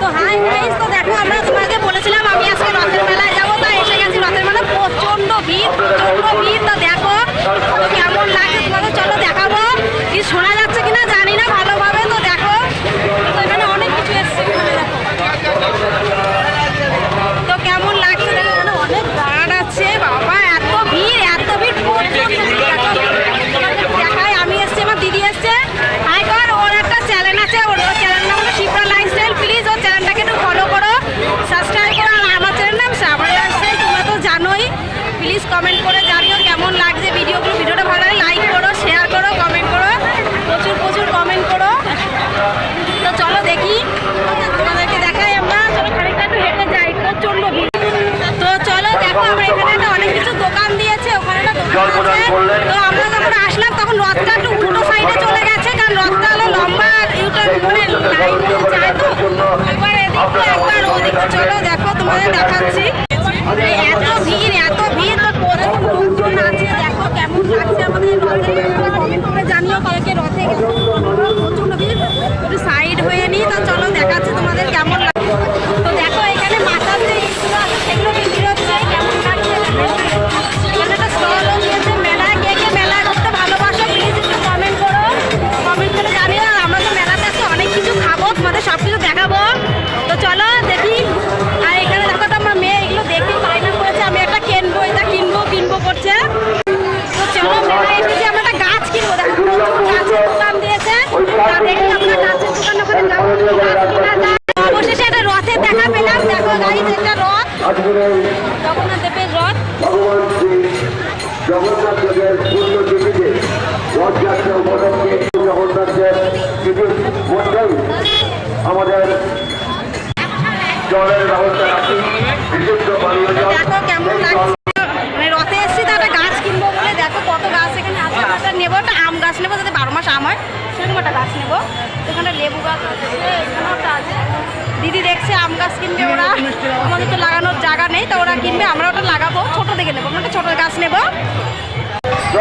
তো hi guys, তো দেখো আমরা তোমাকে বলেছিলাম আমি আজকে রথের মেলায় যাবো, তাই এসে গেছি রথের মেলায়। প্রচন্ড ভিড়, তো দেখো কেমন লাগে তোমাদের, চলো দেখাবো। কি শোনা যাচ্ছে কিনা জানি না ভালোভাবে, তো দেখো তো এখানে অনেক কিছু এসছে, এখানে দেখো তো কেমন লাগছে। দেখো এখানে অনেক গার্ড আছে, বাবা এত ভিড় প্রচন্ড দেখায়। আমি এসছি, আমার দিদি এসছে, হাই কর। ওর একটা চ্যানেল আছে, ওর চ্যানেল নাম হলো শিপ্রা লাইফস্টাইল। প্লিজ ওর চ্যানেলটাকে একটু ফলো করো, সাবস্ক্রাইব করো। আর আমার চ্যানেল নাম শ্রাবণী লাইফস্টাইল, তোমরা তো জানোই। প্লিজ কমেন্ট করে জানিও কেমন লাগছে ভিডিওটা ভালো লাগে লাইক করো, শেয়ার করো, কমেন্ট করো, প্রচুর কমেন্ট করো। তো চলো দেখি, তোমাদেরকে দেখাই আমরা। চলো খানিকটা একটু হেঁটে যাই, প্রচন্ড ভিড়। তো চলো দেখো, আমরা এখানে একটা অনেক কিছু দোকান দিয়েছে, ওখানে একটা দোকান আছে। তো আমরা যখন আসলাম তখন রথটা একটু উল্টো সাইডে চলে গেছে, কারণ রথটা হলো লম্বা ইউটার্ন মানে লাইন দিয়ে যায়। তো একবার এদিকে একবার ওদিকে, চলো দেখো তোমাদের দেখাচ্ছি। এত ভিড়, তো প্রচুর লোকজন আছে। দেখো কেমন লাগছে আমাদের রথে, কমেন্ট করে জানিও কালকে রথে গেছে। প্রচন্ড ভিড়, একটু সাইড হয়ে নিই। তো চলো দেখাচ্ছি তোমাদের কেমন লাগে। তো দেখো এখানে মাথার যে ইটগুলো আছে সেগুলো বিক্রি হচ্ছে, কেমন লাগছে। এখানে একটা স্টলও দিয়েছে মেলায়। কে মেলায় করতে ভালোবাসো প্লিজ একটু কমেন্ট করো, কমেন্ট করে জানিও। আর আমরা তো মেলাতে আসতে অনেক কিছু খাবো, তোমাদের সব কিছু দেখাবো। তো চলো দেখি। আর এখানে দেখো তো আমার মেয়ে এগুলো দেখে বায়না করেছে আমি একটা কিনবো, এটা কিনবো করছে। তো চলো মেলায় এসেছি, আমরা একটা গাছ কিনবো। দেখো প্রচুর গাছের দোকান দিয়েছে, তা দেখি আমরা গাছের দোকান ওখানে যাবো, গাছ কেনা যায়। অবশেষে একটা রথের দেখা পেলাম। দেখো গাইস, একটা রথ, জগন্নাথ দেবের রথ। জগন্নাথ দেবের পূর্ণ তিথিতে রথযাত্রা উপলক্ষে জগন্নাথ দেব তিথির মধ্যেই আমাদের জলের ব্যবস্থা রাখি, বিশুদ্ধ পানীয় জল। দেখো কেমন লাগছে, মানে রথে এসেছি তো একটা গাছ কিনবো বলে। দেখো কত গাছ এখানে আছে, একটা নেবো, একটা আম গাছ নেবো যাতে 12 মাস আম হয়, সেরকম একটা গাছ নেবো। এখানে লেবু গাছ আছে, এখানেও একটা আছে। দিদি দেখছে আম গাছ কিনবে ওরা, আমাদের তো লাগানোর জায়গা নেই, তো ওরা কিনবে, আমরা ওটা লাগাবো। ছোটো দেখে নেবো, আমরা একটা ছোটো গাছ নেবো।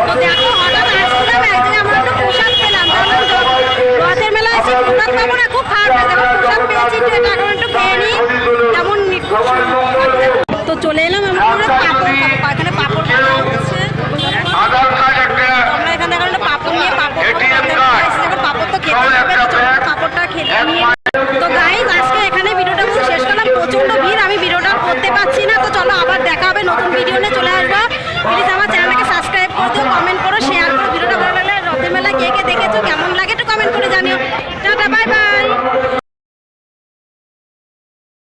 তো দেখো হঠাৎ আসছিলাম একদিকে, আমরা একটু প্রসাদ পেলাম। রথের মেলা এসে প্রসাদ পাবো না, খুব খারাপ লাগে। দেখো প্রসাদ পেয়েছি, তো এটা এখন একটু খেয়ে নিই, তেমন তো চলে এলাম। আমরা পাপড় খাবো, এখানে পাপড় হচ্ছে। আমরা এখানে এখন পাপড় নিয়ে পাপড় তো খেতে হবে, পাপড়টা খেতে নিয়ে